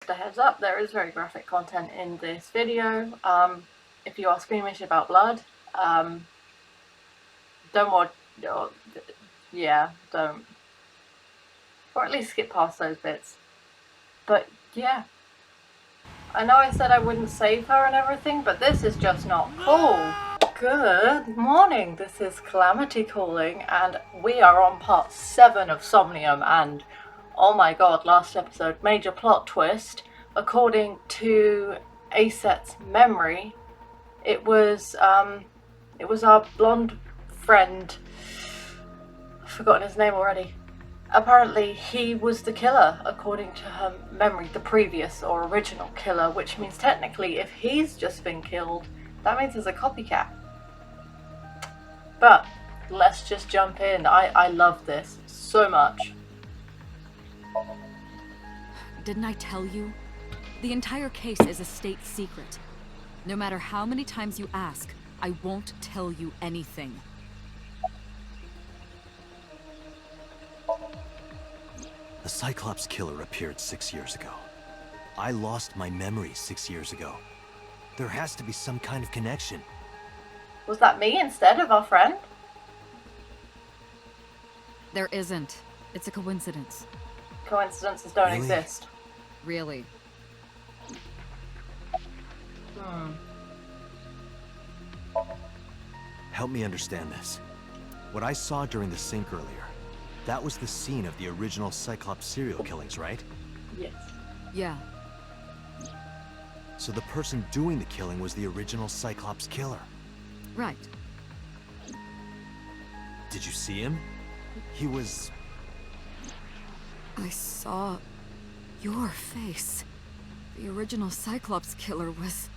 just a heads up, there is very graphic content in this video. If you are squeamish about blood, don't watch, yeah, don't. Or at least skip past those bits. But yeah. I know I said I wouldn't save her and everything, but this is just not cool. Good morning, this is Calamity calling, and we are on part 7 of Somnium, and oh my god, last episode, major plot twist. According to Aset's memory, it was our blonde friend, I've forgotten his name already. Apparently he was the killer, according to her memory, the previous or original killer, which means technically if he's just been killed, that means there's a copycat. But let's just jump in. I love this so much. Didn't I tell you? The entire case is a state secret. No matter how many times you ask, I won't tell you anything. The Cyclops killer appeared 6 years ago. I lost my memory 6 years ago. There has to be some kind of connection. Was that me instead of our friend? There isn't. It's a coincidence. Coincidences don't Really? exist. Really. Help me understand this. What I saw during the sink earlier, that was the scene of the original Cyclops serial killings, right? Yes. Yeah. So the person doing the killing was the original Cyclops killer. Right. Did you see him? He was... I saw your face. The original Cyclops killer was...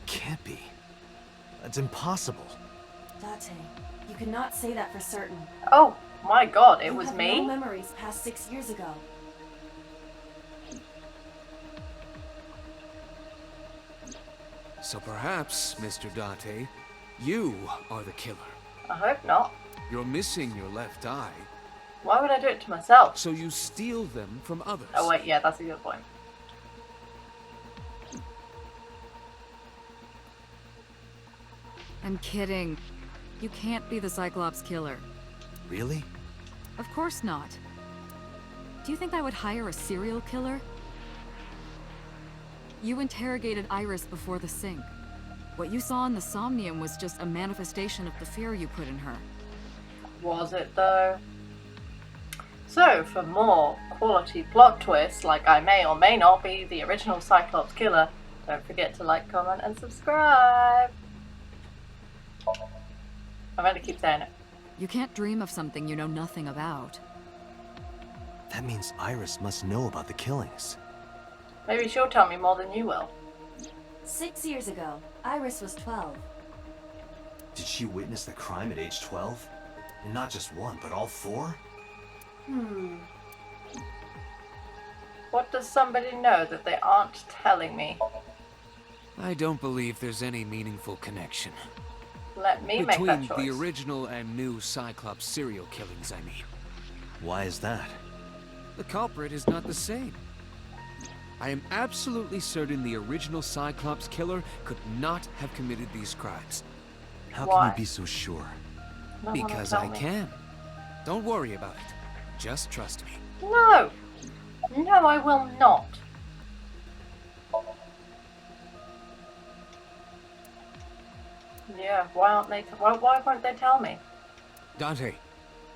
Can't be. That's impossible. Date, you cannot say that for certain. Oh my god, it You was have me? no memories past 6 years ago. So perhaps, Mr. Date, you are the killer. I hope not. You're missing your left eye, Why would I do it to myself? so you steal them from others. Oh wait, yeah, that's a good point. I'm kidding. You can't be the Cyclops killer. Really? Of course not. Do you think I would hire a serial killer? You interrogated Iris before the sink. What you saw in the Somnium was just a manifestation of the fear you put in her. Was it though? So, for more quality plot twists, like I may or may not be the original Cyclops killer, don't forget to like, comment, and subscribe. I'm going to keep saying it. You can't dream of something you know nothing about. That means Iris must know about the killings. Maybe she'll tell me more than you will. 6 years ago, Iris was 12. Did she witness the crime at age 12? And not just one, but all 4? What does somebody know that they aren't telling me? I don't believe there's any meaningful connection. Let me make that Between choice. the original and new Cyclops serial killings, I mean. Why is that? The culprit is not the same. I am absolutely certain the original Cyclops killer could not have committed these crimes. How Why? can you be so sure? No one will Because tell I me. can. Don't worry about it. Just trust me. No! No, I will not. Yeah, why aren't they? Why won't they tell me? Dante,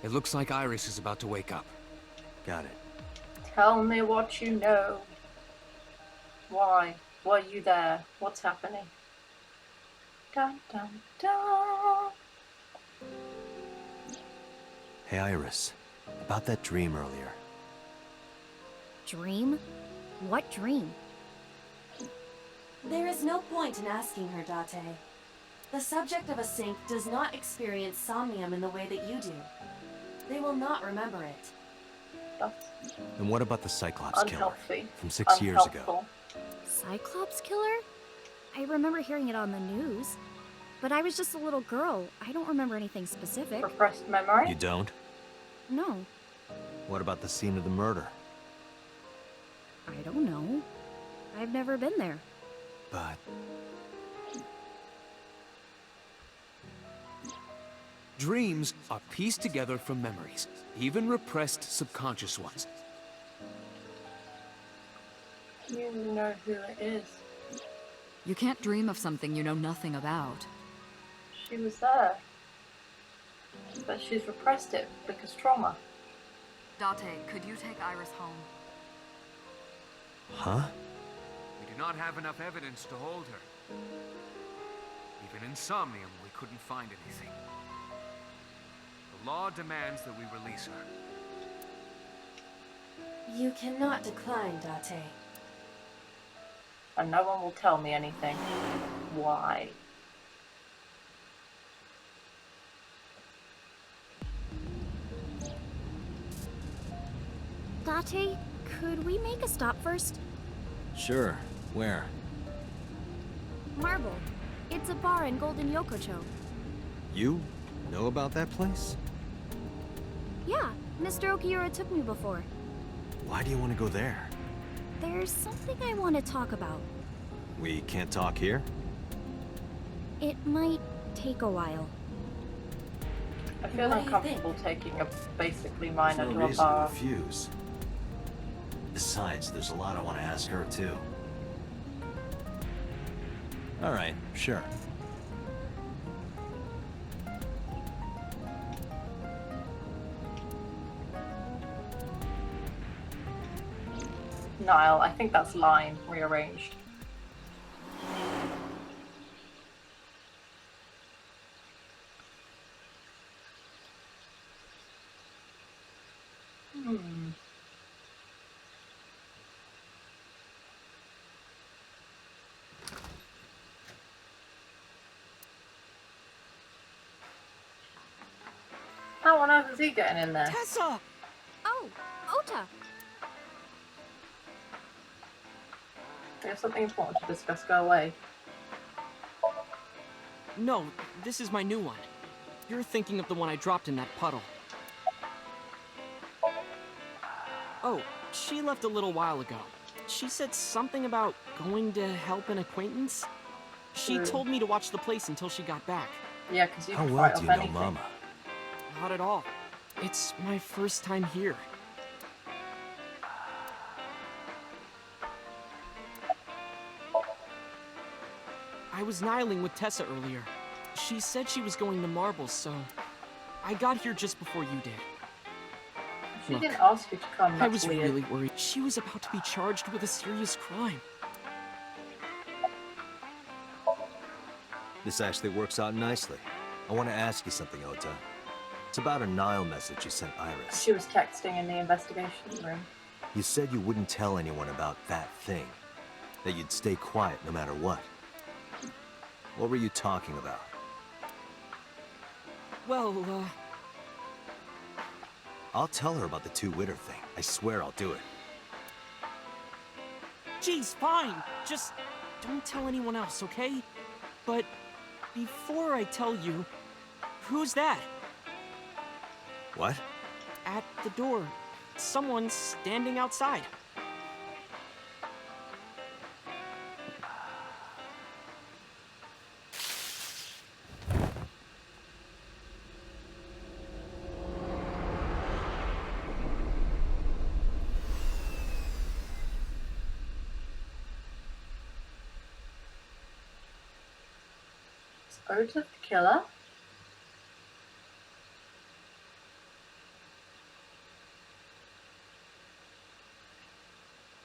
it looks like Iris is about to wake up. Got it. Tell me what you know. Why? Were you there? What's happening? Dun dun dun. Hey Iris, about that dream earlier. Dream? What dream? There is no point in asking her, Date. The subject of a sink does not experience somnium in the way that you do. They will not remember it. That's And what about the Cyclops killer unhealthy. from 6 years ago? Unhelpful. Cyclops killer? I remember hearing it on the news. But I was just a little girl. I don't remember anything specific. Repressed memory. You don't? No, What about the scene of the murder? I don't know. I've never been there. But Dreams are pieced together from memories, even repressed subconscious ones. You know who it is. You can't dream of something you know nothing about. She was there. But she's repressed it because trauma. Date, could you take Iris home? huh? We do not have enough evidence to hold her. Even in Somnium, we couldn't find anything. The law demands that we release her. You cannot decline, Date. And no one will tell me anything. Why? Date, could we make a stop first? Sure. Where? Marble. It's a bar in Golden Yokocho. You know about that place? Yeah, Mr. Okiura took me before. Why do you want to go there? There's something I want to talk about. We can't talk here? It might take a while. I feel What do you uncomfortable taking a basically minor No to a reason to bar. refuse. Besides, there's a lot I want to ask her, too. Alright, sure. Niall, I think that's line rearranged. Hmm. How on earth is he getting in there? Tessa! Oh, Ota! We have something important to discuss. Go away. No, this is my new one. You're thinking of the one I dropped in that puddle. Oh, she left a little while ago. She said something about going to help an acquaintance. She told me to watch the place until she got back. Yeah, because you How can well fight do off you know anything. Mama? Not at all. It's my first time here. I was nihiling with Tessa earlier. She said she was going to Marbles, so I got here just before you did. She Look, didn't ask you to come. I That's was weird. really worried. She was about to be charged with a serious crime. This actually works out nicely. I want to ask you something, Ota. It's about a Nile message you sent Iris. She was texting in the investigation room. You said you wouldn't tell anyone about that thing. That you'd stay quiet no matter what. What were you talking about? Well, I'll tell her about the two-witter thing. I swear I'll do it. geez, fine. Just don't tell anyone else, okay? But before I tell you, who's that? What? At the door. Someone's standing outside. Ota the killer?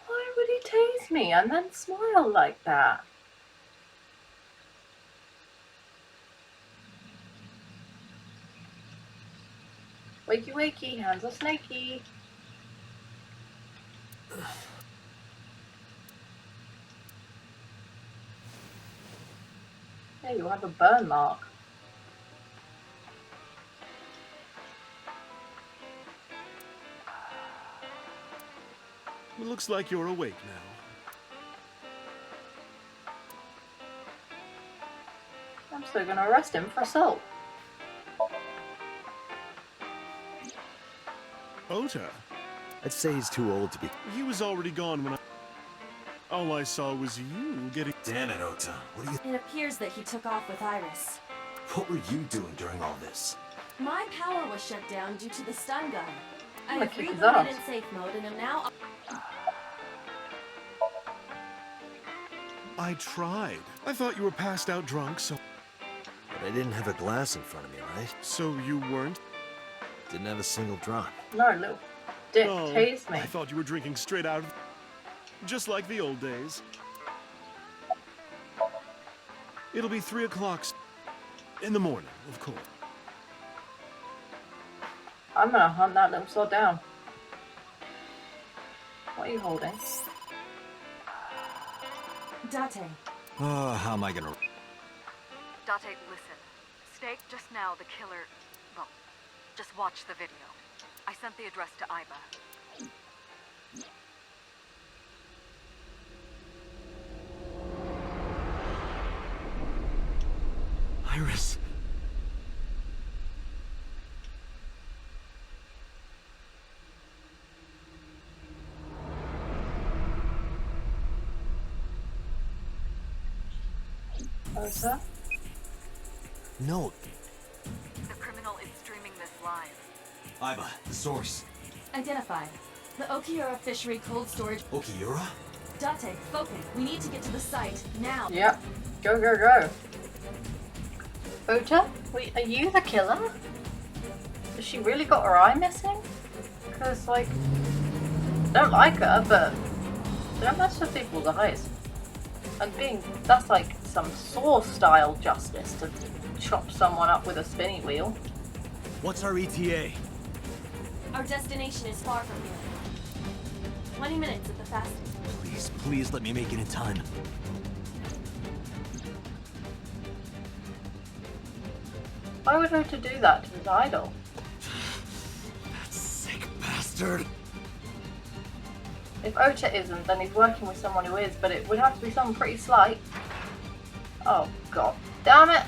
Why would he tase me and then smile like that? Wakey wakey, hands are snaky. There you have a burn mark. It looks like you're awake now. I'm still gonna arrest him for assault. Ota? I'd say he's too old to be... He was already gone when All I saw was you getting... Damn it, Ota. What are you... It appears that he took off with Iris. What were you doing during all this? My power was shut down due to the stun gun. I gonna have kick his rebooted ass. in safe mode and am now... I tried. I thought you were passed out drunk, so... But I didn't have a glass in front of me, right? So you weren't? Didn't have a single drop. No, little dick Oh, tased me. I thought you were drinking straight out of... Just like the old days. It'll be 3 o'clock in the morning, of course. I'm gonna hunt that little sod down. What are you holding? Date. Oh, how am I gonna... Date, listen. Snake just now, the killer... Well, just watch the video. I sent the address to Iba. Iris. Ota? No. The criminal is streaming this live. Iba, the source. Identified. The Okiura Fishery Cold Storage... Okiura? Date, focus. We need to get to the site, now. Yep. Go, go, go. Ota? Wait, are you the killer? Has she really got her eye missing? Because, like, don't like her, but don't mess with people's eyes. And that's like some Saw-style justice to chop someone up with a spinny wheel. What's our ETA? Our destination is far from here. 20 minutes at the fastest. Please, please let me make it in time. Why would Ota do that to his idol? That sick bastard. If Ota isn't, then he's working with someone who is, but it would have to be someone pretty slight. Oh, god damn it!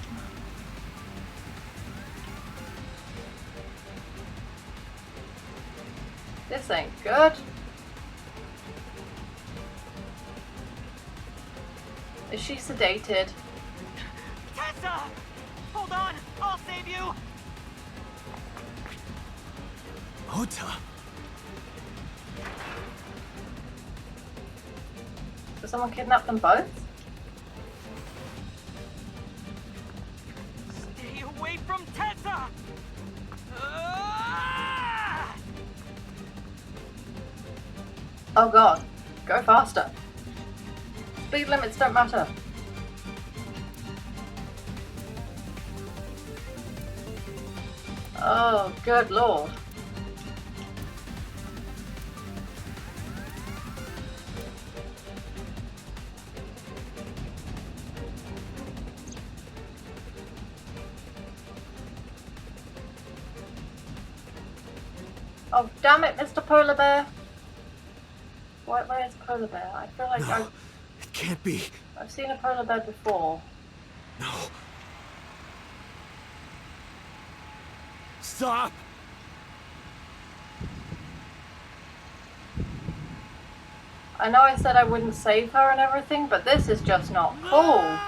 This ain't good. Is she sedated? Tessa! Hold on! I'll save you! Ota. Did someone kidnap them both? Stay away from Tessa! Ah! Oh god, go faster. Speed limits don't matter. Oh, good lord. Oh, damn it, Mr. Polar Bear. Where is a polar bear? I feel like No, it can't be. I've seen a polar bear before. No. Stop! I know I said I wouldn't save her and everything, but this is just not cool.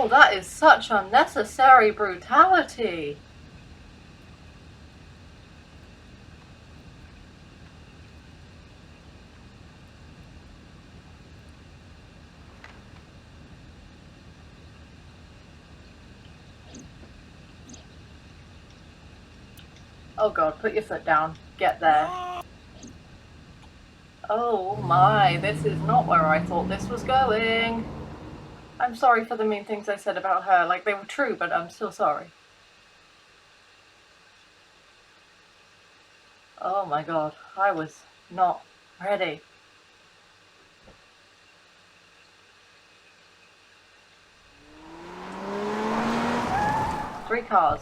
Oh, that is such unnecessary brutality. Oh god, put your foot down. Get there. Oh my, this is not where I thought this was going. I'm sorry for the mean things I said about her. Like, they were true, but I'm still sorry. Oh my god, I was not ready. Three cars.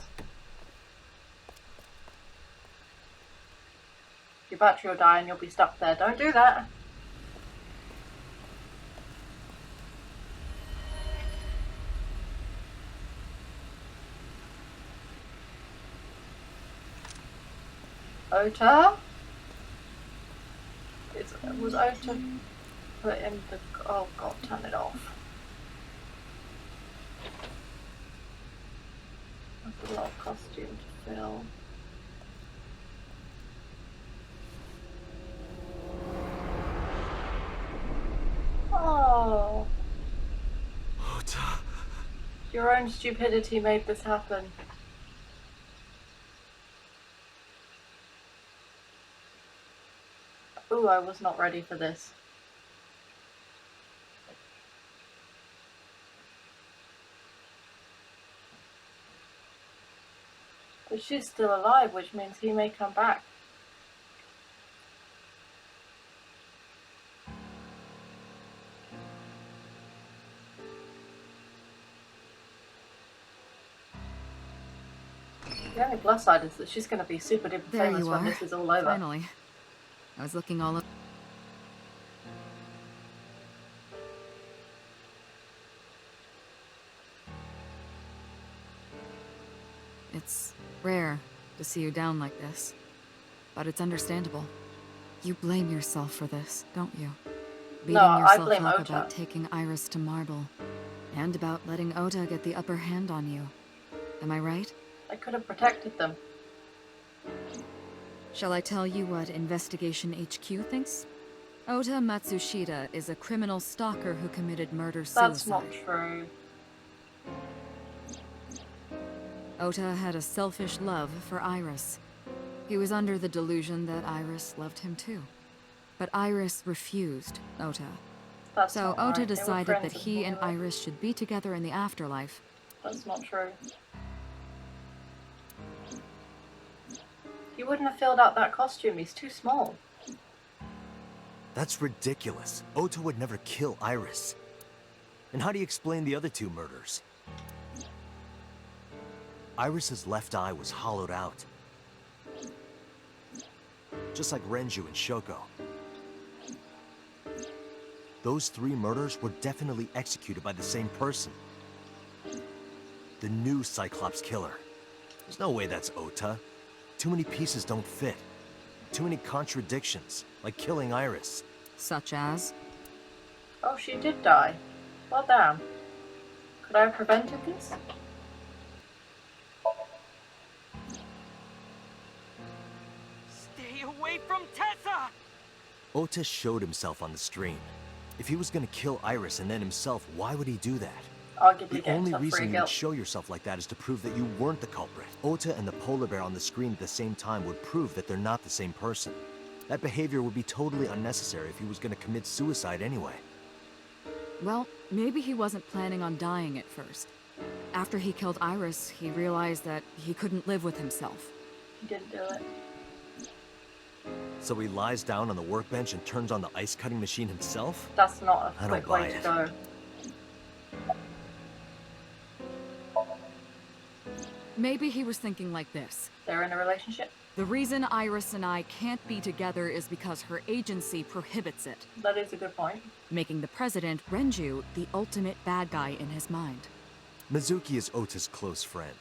Your battery will die and you'll be stuck there. Don't do that. Ota? Was Ota put in the... Oh god, turn it off. That's a lot of costume to fill. Oh, Ota. your own stupidity made this happen. Ooh, I was not ready for this. But she's still alive, which means he may come back. The only plus side is that she's going to be super duper There famous you when are. this is all over. Finally. I was looking all up. It's rare to see you down like this, but it's understandable. You blame yourself for this, don't you? Beating No, I yourself blame up Ota. about taking Iris to Marble, and about letting Ota get the upper hand on you. Am I right? I could have protected them. Shall I tell you what Investigation HQ thinks? Ota Matsushita is a criminal stalker who committed murder-suicide. That's not true. Ota had a selfish love for Iris. He was under the delusion that Iris loved him too. But Iris refused Ota. That's So not Ota right. They were decided friends that he and before. Iris should be together in the afterlife. That's not true. He wouldn't have filled out that costume. He's too small. That's ridiculous. Ota would never kill Iris. And how do you explain the other two murders? Iris's left eye was hollowed out. Just like Renju and Shoko. Those three murders were definitely executed by the same person. The new Cyclops killer. There's no way that's Ota. Too many pieces don't fit. Too many contradictions, like killing Iris. Such as? Oh, she did die. Well, damn. Could I have prevented this? Stay away from Tessa! Ota showed himself on the stream. If he was gonna kill Iris and then himself, why would he do that? Arguably The get only himself free reason you would guilt. show yourself like that is to prove that you weren't the culprit. Ota and the polar bear on the screen at the same time would prove that they're not the same person. That behavior would be totally unnecessary if he was gonna commit suicide anyway. Well, maybe he wasn't planning on dying at first. After he killed Iris, he realized that he couldn't live with himself. He didn't do it. So he lies down on the workbench and turns on the ice cutting machine himself? That's not I a don't quick buy way to it. go. Maybe he was thinking like this. They're in a relationship. The reason Iris and I can't be together is because her agency prohibits it, That is a good point. making the president, Renju, the ultimate bad guy in his mind. Mizuki is Ota's close friend.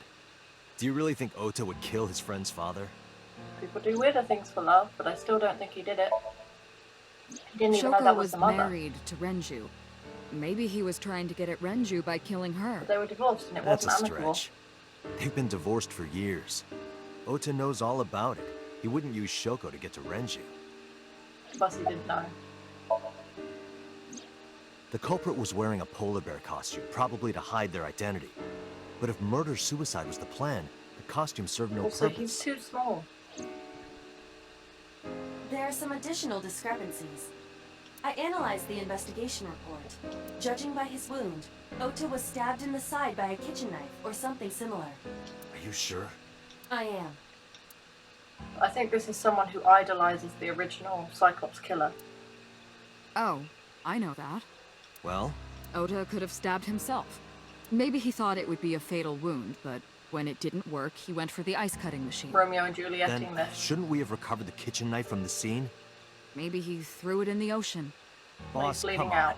Do you really think Ota would kill his friend's father? People do weirder things for love, but I still don't think he did it. He didn't even know Shoko that was was the mother. married to Renju. Maybe he was trying to get at Renju by killing her. But they were divorced and it That's a wasn't amicable. stretch. They've been divorced for years. Ota knows all about it. He wouldn't use Shoko to get to Renju. Plus he didn't know. The culprit was wearing a polar bear costume, probably to hide their identity. But if murder-suicide was the plan, the costume served no Also, purpose. he's too small. There are some additional discrepancies. I analyzed the investigation report. Judging by his wound, Ota was stabbed in the side by a kitchen knife or something similar. Are you sure? I am. I think this is someone who idolizes the original Cyclops killer. Oh, I know that. Well, Ota could have stabbed himself. Maybe he thought it would be a fatal wound, but when it didn't work, he went for the ice cutting machine. Romeo and Juliet-ing then this. shouldn't we have recovered the kitchen knife from the scene? Maybe he threw it in the ocean. Boss, bleeding come on. out.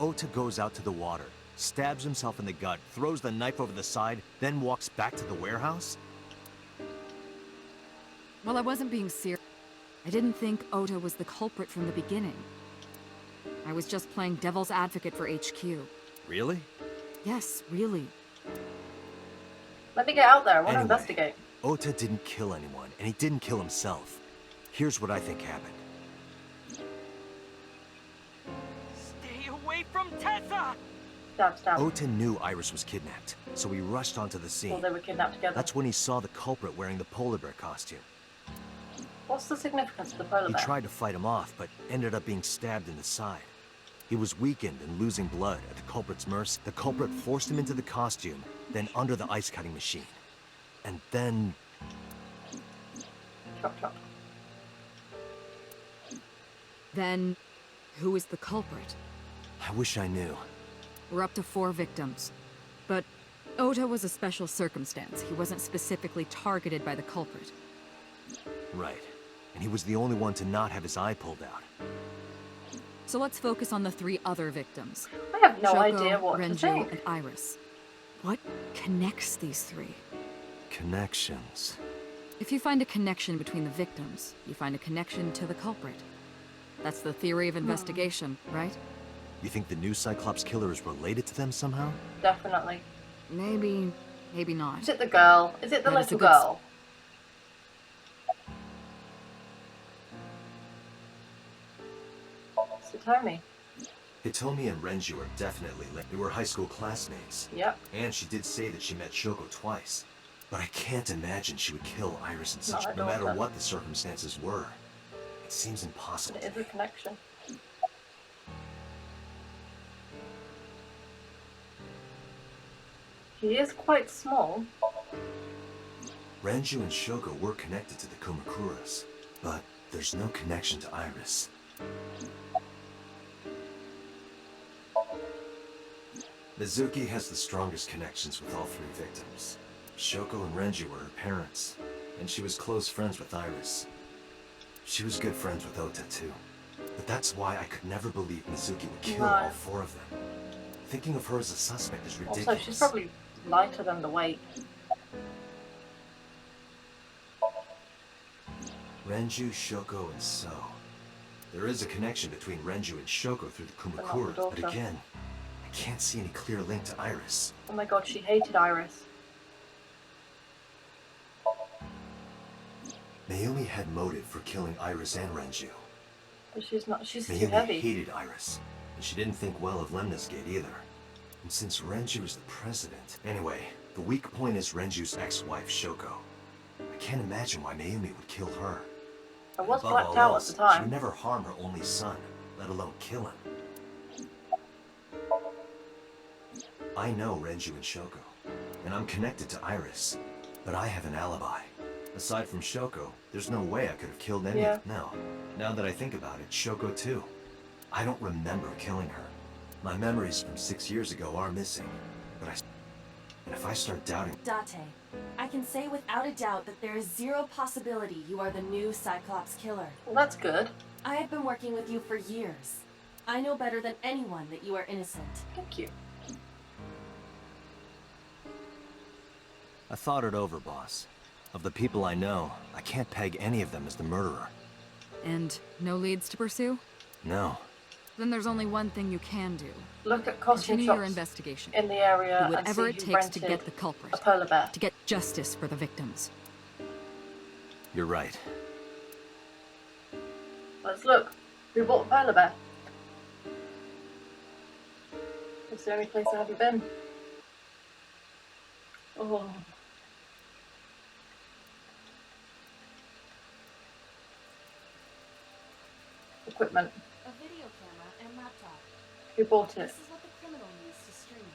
Ota goes out to the water, stabs himself in the gut, throws the knife over the side, then walks back to the warehouse? Well, I wasn't being serious. I didn't think Ota was the culprit from the beginning. I was just playing devil's advocate for HQ. Really? Yes, really. Let me get out there. I want to Anyway, investigate. Ota didn't kill anyone, and he didn't kill himself. Here's what I think happened. Stay away from Tessa! Stab, stab. Ota knew Iris was kidnapped, so he rushed onto the Well, scene. they were kidnapped together. That's when he saw the culprit wearing the polar bear costume. What's the significance of the polar He bear? tried to fight him off, but ended up being stabbed in the side. He was weakened and losing blood at the culprit's mercy. The culprit forced him into the costume, then under the ice cutting machine. And then... Chop, chop. Then, who is the culprit? I wish I knew. We're up to 4 victims. But Ota was a special circumstance. He wasn't specifically targeted by the culprit. Right. And he was the only one to not have his eye pulled out. So let's focus on the 3 other victims. I have no Shoko, idea what to Renju, think. and Iris. What connects these 3? Connections. If you find a connection between the victims, you find a connection to the culprit. That's the theory of investigation, right? You think the new Cyclops killer is related to them somehow? Definitely. Maybe not. Is it the girl? Is it the That is a little good girl? Hitomi. Hitomi and Renju are definitely linked. They were high school classmates. Yep. And she did say that she met Shoko twice. But I can't imagine she would kill Iris in such... I no matter don't. what the circumstances were. It seems impossible It to is me. a connection. He is quite small. Renju and Shoko were connected to the Kumakuras, but there's no connection to Iris. Mizuki has the strongest connections with all 3 victims. Shoko and Renju were her parents, and she was close friends with Iris. She was good friends with Ota too. But that's why I could never believe Mizuki would kill No. all 4 of them. Thinking of her as a suspect is ridiculous. Also, she's probably lighter than the weight. Renju, Shoko, and So. There is a connection between Renju and Shoko through the not the Kumakura, but daughter. again, I can't see any clear link to Iris. Oh my god, she hated Iris. Mayumi had motive for killing Iris and Renju. But she's not. She's too Mayumi heavy. hated Iris, and she didn't think well of Lemnis Gate either. And since Renju is the president... Anyway, the weak point is Renju's ex-wife, Shoko. I can't imagine why Mayumi would kill her. I was Above blacked all out at else, the she time. would never harm her only son, let alone kill him. I know Renju and Shoko, and I'm connected to Iris, but I have an alibi. Aside from Shoko, there's no way I could have killed any Yeah. of them. No. Now that I think about it, Shoko too. I don't remember killing her. My memories from 6 years ago are missing, but and if I start doubting... Date, I can say without a doubt that there is 0 possibility you are the new Cyclops killer. Well, that's good. I have been working with you for years. I know better than anyone that you are innocent. Thank you. I thought it over, boss. Of the people I know, I can't peg any of them as the murderer. And no leads to pursue? No. Then there's only one thing you can do. Look at costume Continue your shops investigation. in the area Do and whatever see it who takes to rented get the culprit. a polar bear. To get justice for the victims. You're right. Let's look. Who bought a polar bear? It's the only place I haven't been. Oh. Equipment. A video camera and laptop. Who bought it? This is what the criminal used to stream.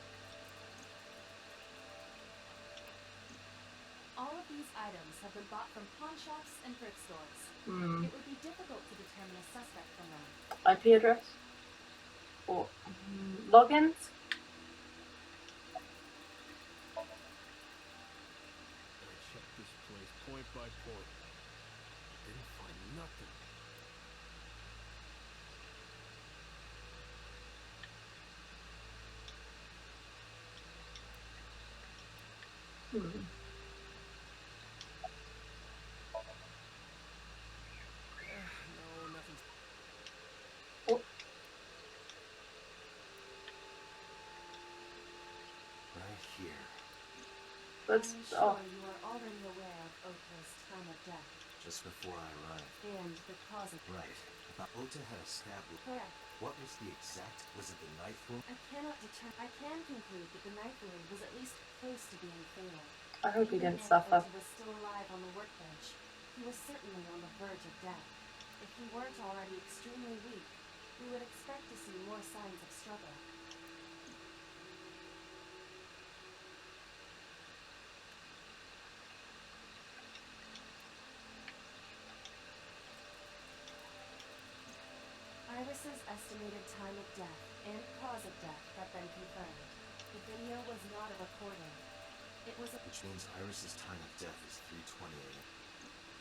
All of these items have been bought from pawn shops and thrift stores. Hmm. It would be difficult to determine a suspect from them. IP address? Or logins? I checked this place point by point. Didn't find nothing. Let's. I'm Oh, sure you are already aware of Ota's time of death Just before I arrived. and the cause of Right. I thought Ota had a stab wound. Correct. What was the exact? Was it the knife wound? I cannot determine. I can conclude that the knife wound was at least close to being fatal. I hope he Even didn't if suffer. Ota was still alive on the workbench, he was certainly on the verge of death. If he weren't already extremely weak, we would expect to see more signs of struggle. Iris's estimated time of death and cause of death have been confirmed. The video was not a recording. It was a... Which means Iris's time of death is 3:20 a.m.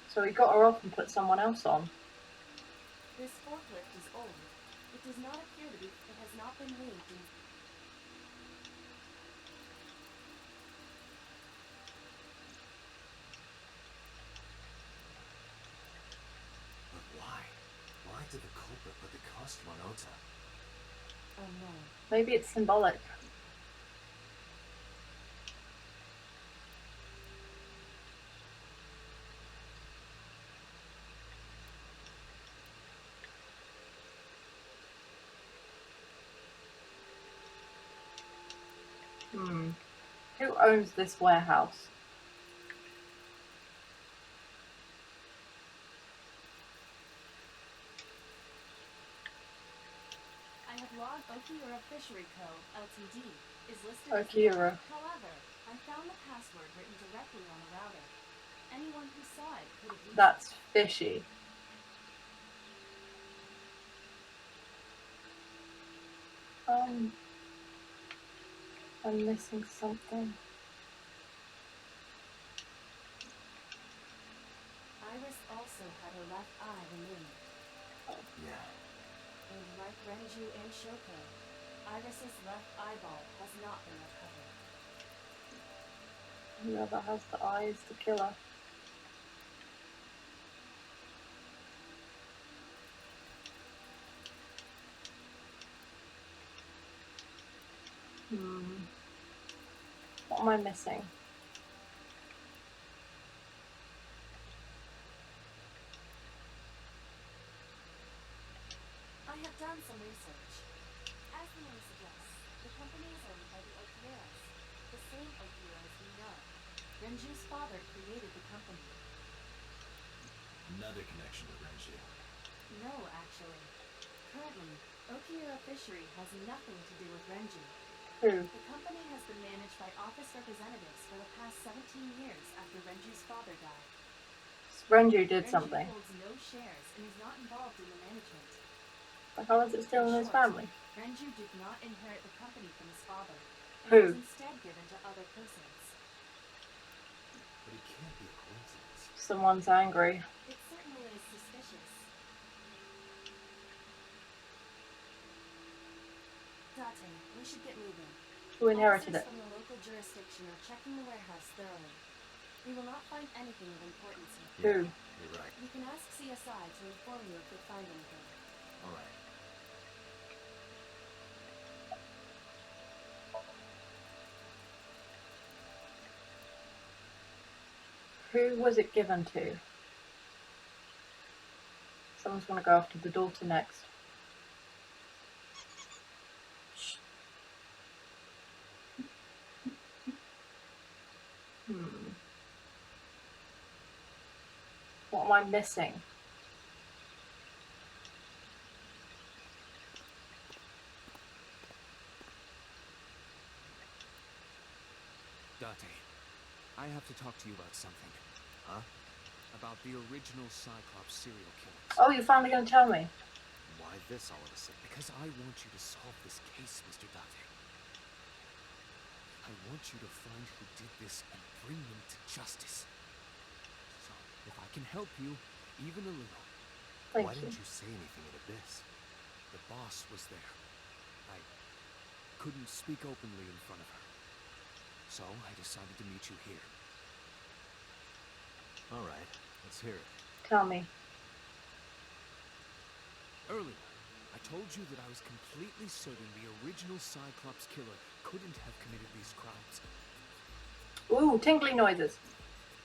So he got her off and put someone else on. This forklift is old. It does not appear to be... It has not been moved in... But why? Why did the culprit put the costume on Ota? Unknown. Maybe it's symbolic. Who owns this warehouse? I have logged Okiura Fishery Co., Ltd. is listed Okiura. as... However, I found the password written directly on the router. Anyone who saw it could have used That's fishy. I'm missing something. Iris also had her left eye removed. Yeah. And like Renju and Shoko, Iris's left eyeball has not been recovered. Whoever has the eye is the killer. What am I missing? I have done some research. As the name suggests, the company is owned by the Okiuras, the same Okiuras we know. Renju's father created the company. Another connection to Renju. No, actually. Currently, Okiura Fishery has nothing to do with Renju. Who? The company has been managed by office representatives for the past 17 years after Renju's father died. Renju did Renju something. holds no shares and is not involved in the management. But how is it still in his family? Renju did not inherit the company from his father. It Who? was instead given to other persons. But it can't be a coincidence. Someone's angry. It certainly is suspicious. Date, we should get moving. Who inherited Officers it? from the local jurisdiction are checking the warehouse thoroughly. We will not find anything of importance here. Who? You're right. You can ask CSI to inform you if they find anything. All right. Who was it given to? Someone's going to go after the daughter next. What am I missing? Date, I have to talk to you about something. Huh? About the original Cyclops serial killers. Oh, you're finally going to tell me. Why this all of a sudden? Because I want you to solve this case, Mr. Date. I want you to find who did this and bring them to justice. So, if I can help you, even a little, Thank Why you. didn't you say anything at Abyss? the boss was there. I couldn't speak openly in front of her. So, I decided to meet you here. All right, let's hear it. Tell me. Earlier, I told you that I was completely certain the original Cyclops killer couldn't have committed these crimes. Ooh, tingly noises.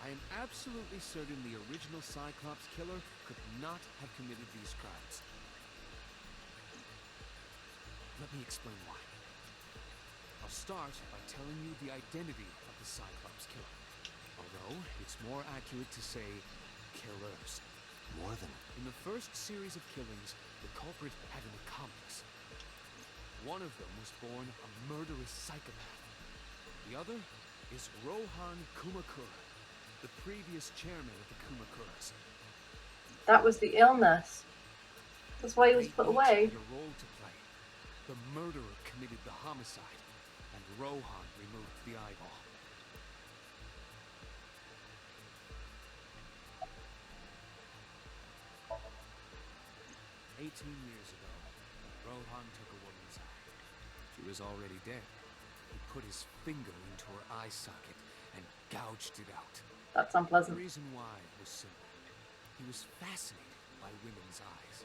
I am absolutely certain the original Cyclops killer could not have committed these crimes. Let me explain why. I'll start by telling you the identity of the Cyclops killer. Although, it's more accurate to say killers. More than... In the first series of killings, the culprit had an accomplice. One of them was born a murderous psychopath. The other is Rohan Kumakura, the previous chairman of the Kumakuras. That was the illness. That's why he was They put each away. had a role to play. The murderer committed the homicide, and Rohan removed the eyeball. "18 years ago, Rohan took a woman's eye. She was already dead. He put his finger into her eye socket and gouged it out. That's The unpleasant. reason why was simple. He was fascinated by women's eyes.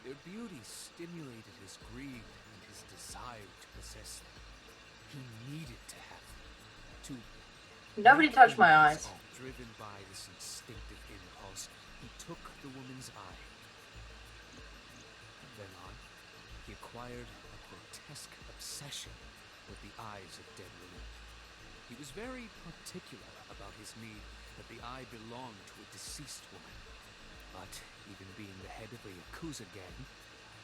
Their beauty stimulated his greed and his desire to possess them. He needed to have them. To Nobody touched my eyes. driven by this instinctive impulse, he took the woman's eye. From then on, he acquired a grotesque obsession with the eyes of dead women. He was very particular about his need that the eye belonged to a deceased woman. But even being the head of a Yakuza gang,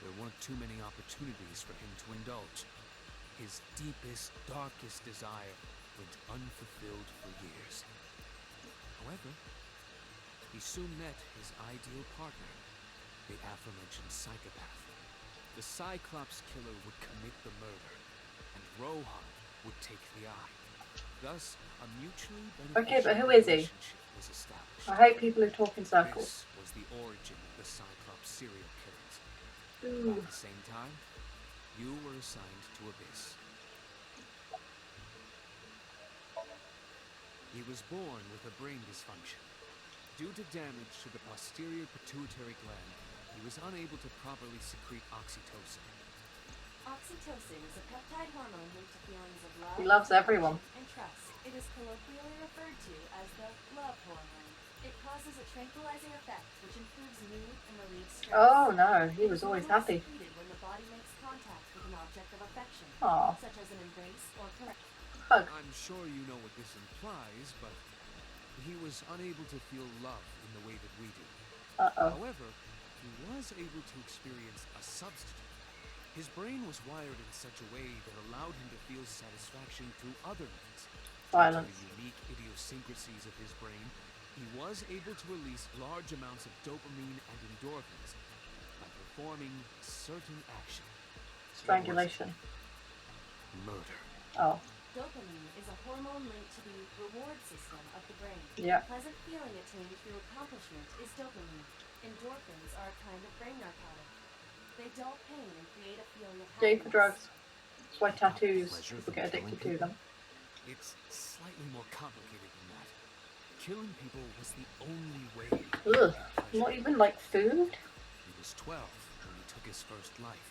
there weren't too many opportunities for him to indulge. His deepest, darkest desire went unfulfilled for years. However, he soon met his ideal partner, the aforementioned psychopath. The Cyclops killer would commit the murder, and Rohan would take the eye. Thus, a mutually beneficial Okay, but who is he? relationship was established. I hate people who talk in circles. This was the origin of the Cyclops serial killings. Ooh. At the same time, you were assigned to Abyss. He was born with a brain dysfunction. Due to damage to the posterior pituitary gland, he was unable to properly secrete oxytocin. Oxytocin is a peptide hormone linked to feelings of love, He loves everyone. and trust. It is colloquially referred to as the love hormone. It causes a tranquilizing effect which improves mood and relieves stress. Oh no, he It was is always normally happy. secreted when the body makes contact with an object of affection, Aw. such as an embrace or caress. Hug. I'm sure you know what this implies, but he was unable to feel love in the way that we do. Uh-oh. However, he was able to experience a substitute. His brain was wired in such a way that allowed him to feel satisfaction through other means. Violence. Due to the unique idiosyncrasies of his brain, he was able to release large amounts of dopamine and endorphins by performing a certain action. Strangulation. Murder. Oh. Dopamine is a hormone linked to the reward system of the brain. Yeah. The pleasant feeling attained through accomplishment is dopamine. Endorphins are a kind of brain narcotic. They dull pain and create a feeling of Yay happiness. for drugs. That's why tattoos, Pleasure people from get killing addicted to people? them. It's slightly more complicated than that. Killing people was the only way. Ugh. Not even like food? He was 12 when he took his first life.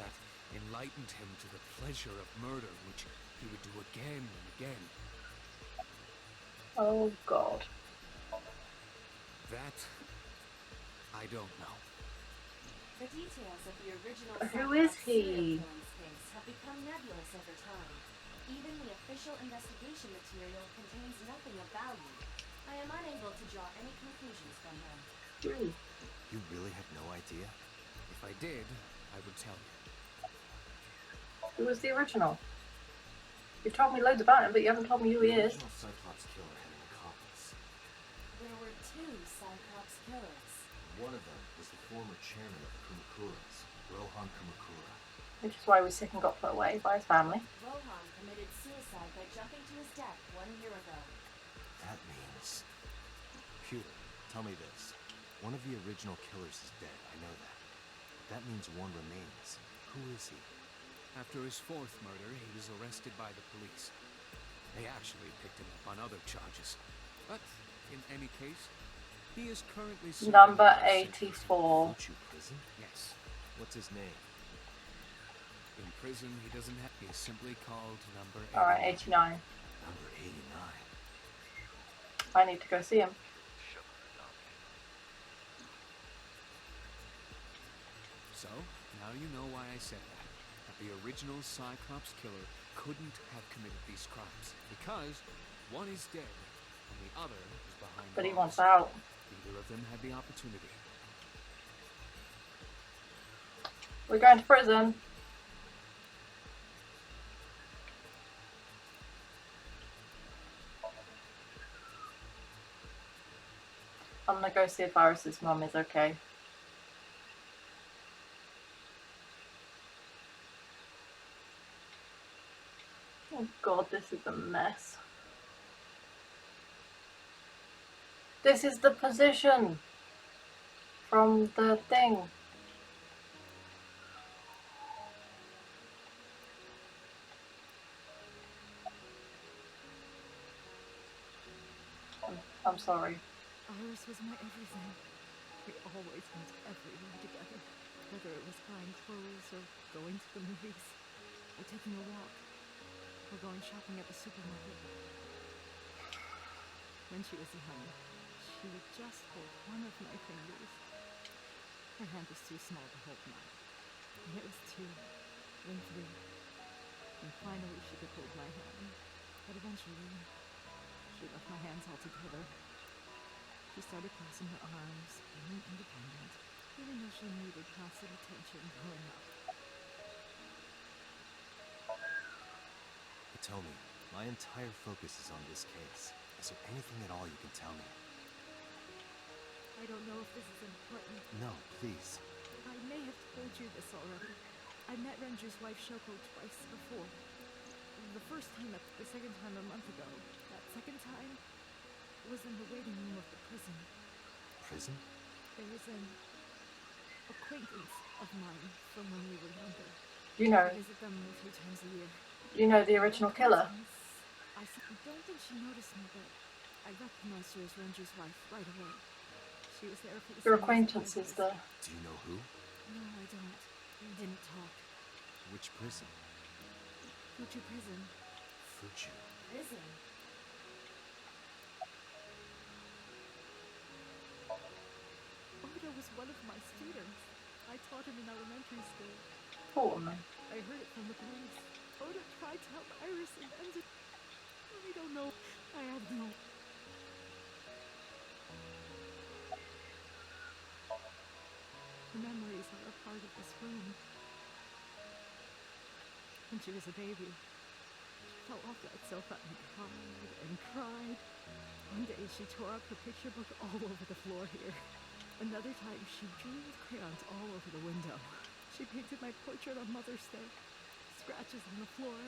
That enlightened him to the pleasure of murder, which he would do again and again. Oh god. That, I don't know. The details of the original Who is Cyclops he? serial killings case have become nebulous over time. Even the official investigation material contains nothing of value. I am unable to draw any conclusions from them. Ooh. You really have no idea? If I did, I would tell you. Who was the original? You've told me loads about him, but you haven't told me who he The is. original Cyclops killer had an accomplice. There were two Cyclops killers. One of them was the former chairman of the Kumakuras, Rohan Kumakura. Which is why he was sick and got put away by his family. Rohan committed suicide by jumping to his death 1 year ago. That means... Pewter, tell me this. One of the original killers is dead, I know that. But that means one remains. Who is he? After his fourth murder, he was arrested by the police. They actually picked him up on other charges. But, in any case, he is currently serving Number life sentence. 84. Fuchu prison? Yes. What's his name? In prison, he doesn't have... He is simply called Number 89. Alright, 89. Number 89. I need to go see him. So, now you know why I said that. That the original Cyclops killer couldn't have committed these crimes. Because one is dead, and the other is behind But he bars. wants out. Neither of them had the opportunity. We're going to prison. I'm gonna go see if Iris's mum is okay. Oh god, this is a mess. This is the position from the thing. I'm sorry. Iris was my everything. We always went everywhere together. Whether it was buying clothes or going to the movies, or taking a walk, or going shopping at the supermarket. When she was young, she would just hold one of my fingers. Her hand was too small to hold mine. And it was two, then three. And finally she could hold my hand. But eventually, she left my hands altogether. She started crossing her arms, being independent, even though she needed constant attention growing up. But tell me, my entire focus is on this case. Is there anything at all you can tell me? I don't know if this is important. No, please. I may have told you this already. I met Ranger's wife Shoko twice before. The first time at the second time a month ago. That second time was in the waiting room of the prison. Prison? There was an acquaintance of mine from when we were younger. You know, I visit them a few times a year. you know the original killer. I don't think she noticed me, but I recognized her as Ranger's wife right away. She was there for the Your same reason acquaintance I is was. there. Do you know who? No, I don't. We didn't talk. Which prison? Fuji prison. Fuji. Prison. Oda was one of my students. I taught him in elementary school. Poor woman. I heard it from the police. Oda tried to help Iris and ended. I don't know. I have no. Her memories are a part of this room. When she was a baby, she fell off that sofa and cried and cried. One day she tore up her picture book all over the floor here. Another time she drew with crayons all over the window. She painted my portrait on Mother's Day. Scratches on the floor,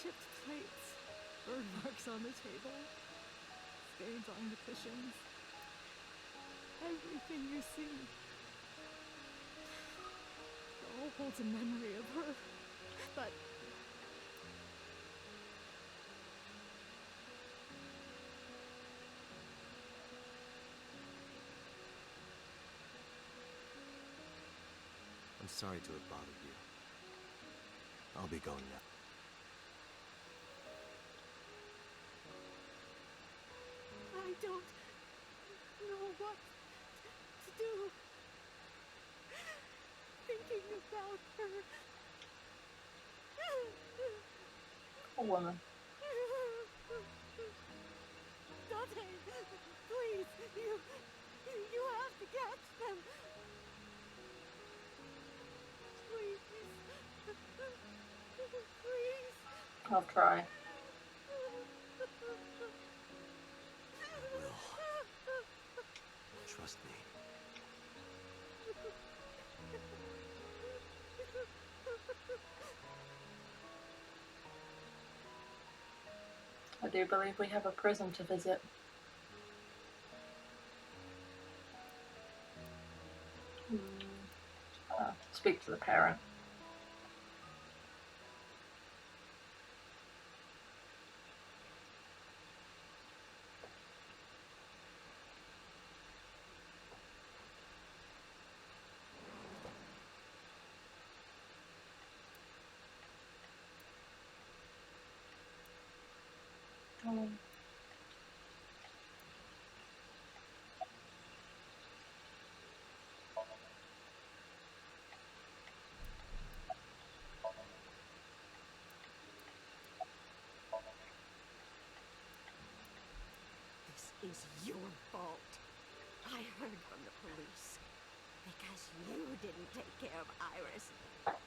chipped plates, burn marks on the table, stains on the cushions. Everything you see. It all holds a memory of her. But I'm sorry to have bothered you. I'll be going now. I don't know what to do. Thinking about her. Poor woman. Dante, please, you have to catch them. Please. Please. I'll try. I will. Trust me. I do believe we have a prison to visit. Speak to the parent. was your fault. I heard from the police. Because you didn't take care of Iris,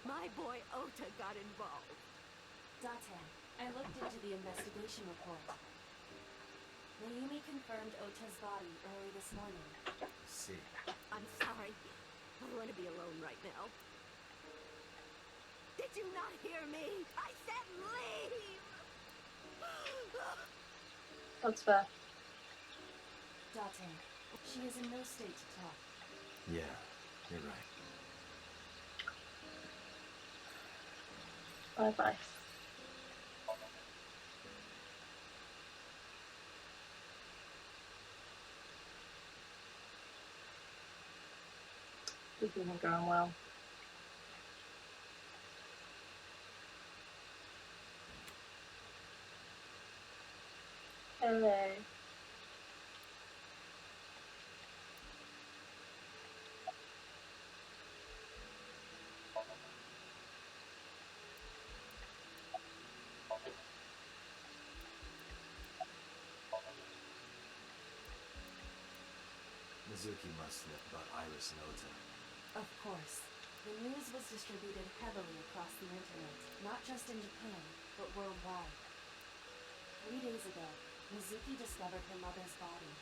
my boy Ota got involved. Date, I looked into the investigation report. Mayumi confirmed Ota's body early this morning. See. I'm sorry. I want to be alone right now. Did you not hear me? I said leave! That's fair. Date, she is in no state to talk. Yeah, you're right. Bye-bye. This isn't going well. Hello. Mizuki must know about Iris and Ota. Of course. The news was distributed heavily across the internet, not just in Japan, but worldwide. 3 days ago, Mizuki discovered her mother's body.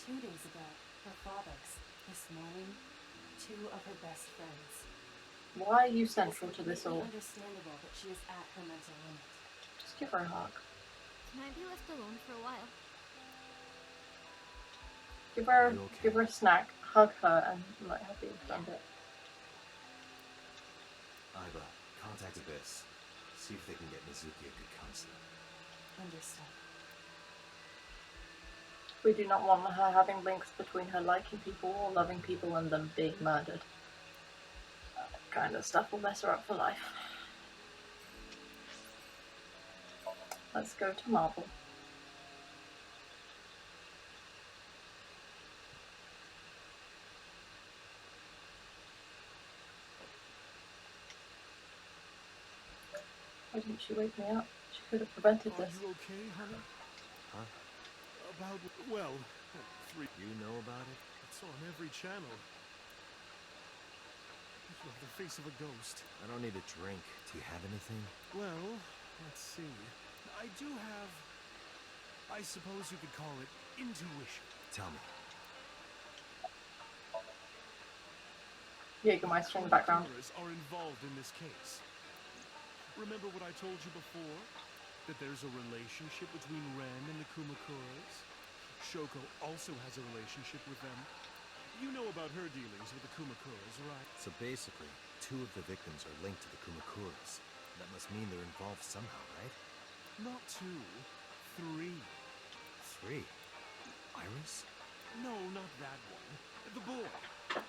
2 days ago, her father's. This morning, 2 of her best friends. Why are you It's central to this completely all? understandable that she is at her mental limit. Just give her a hug. Can I be left alone for a while? Give her, You okay? give her a snack, hug her, and let her be around it. Iba, contact Abyss. See if they can get Mizuki a good counselor. Understood. We do not want her having links between her liking people or loving people and them being murdered. That kind of stuff will mess her up for life. Let's go to Marble. Why didn't she wake me up? She could have prevented Are this. you okay, honey? Huh? About, well, 3. You know about it? It's on every channel. You have the face of a ghost. I don't need a drink. Do you have anything? Well, let's see. I do have, I suppose you could call it intuition. Tell me. Jägermeister in the background. Kumakuras are involved in this case. Remember what I told you before? That there's a relationship between Ren and the Kumakuras? Shoko also has a relationship with them. You know about her dealings with the Kumakuras, right? So basically, 2 of the victims are linked to the Kumakuras. That must mean they're involved somehow, right? Not 2, 3. 3. Iris? No, not that one. The boy.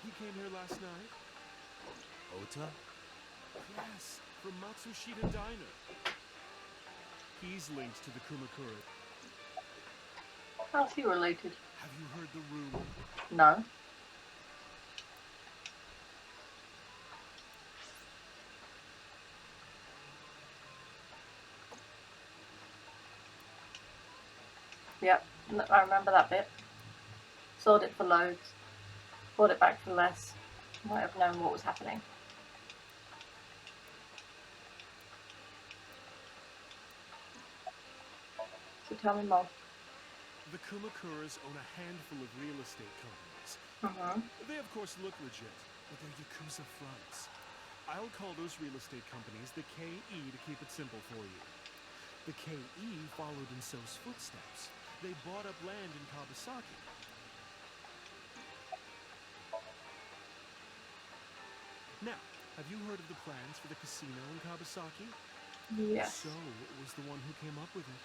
He came here last night. Ota? Yes, from Matsushita Diner. He's linked to the Kumakura. How's he related? Have you heard the rumor? No. Yep, I remember that bit. Sold it for loads. Bought it back for less. Might have known what was happening. So tell me more. The Kumakuras own a handful of real estate companies. They of course look legit, but they're Yakuza fronts. I'll call those real estate companies the KE to keep it simple for you. The KE followed in So's footsteps. They bought up land in Kawasaki. Now, have you heard of the plans for the casino in Kawasaki? Yes. So was the one who came up with it.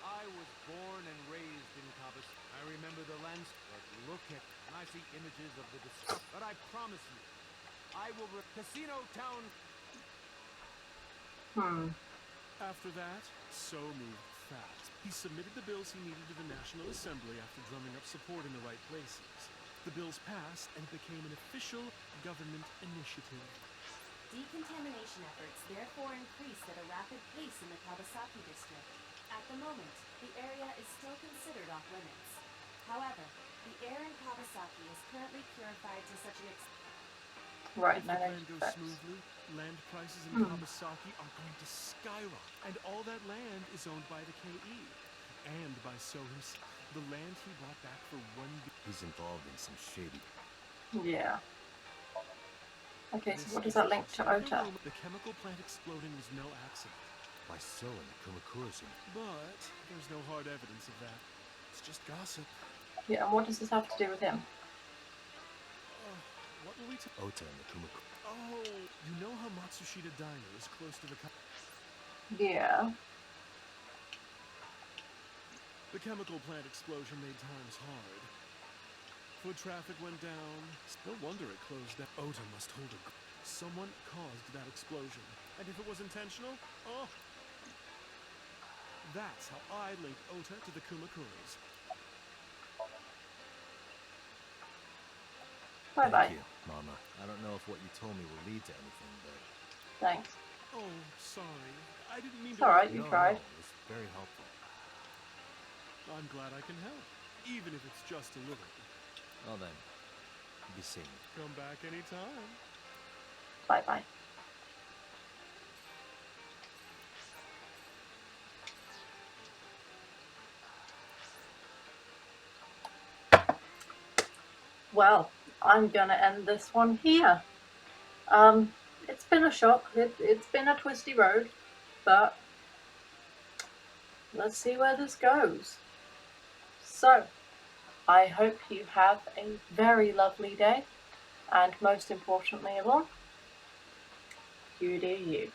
I was born and raised in Kabas. I remember the landscape. But look at, and I see images of the destruction. But I promise you, I will. Casino Town. After that, So moved fast. He submitted the bills he needed to the National Assembly after drumming up support in the right places. The bills passed and it became an official government initiative. Decontamination efforts therefore increased at a rapid pace in the Kawasaki district. At the moment, the area is still considered off limits. However, the air in Kawasaki is currently purified to such an extent. Right, If no the plan native goes effects. smoothly, land prices in Kawasaki are going to skyrocket. And all that land is owned by the KE. And by So himself. The land he bought back for 1 billion. He's involved in some shady... Yeah. Okay, so This what does is that link just to like a Ota? rumor. The chemical plant exploding was no accident. By So and the Kumakuras. But there's no hard evidence of that. It's just gossip. Yeah, and what does this have to do with him? What will we tell? Ota and the Kumakura. Oh, you know how Matsushita Diner is close to the... Yeah. The chemical plant explosion made times hard. Foot traffic went down. No wonder it closed down. Ota must hold a... Someone caused that explosion. And if it was intentional, oh... That's how I link Ota to the Kumakuras. Bye bye. Thank you, Mama. I don't know if what you told me will lead to anything, but... Thanks. Oh, sorry. I didn't mean It's to... alright, you No, tried. no, it's very helpful. I'm glad I can help. Even if it's just a little. Well then, be seeing you. Come back anytime. Bye bye. Well, I'm gonna end this one here. It's been a shock. It's been a twisty road, but let's see where this goes. So, I hope you have a very lovely day, and most importantly of all, you do you.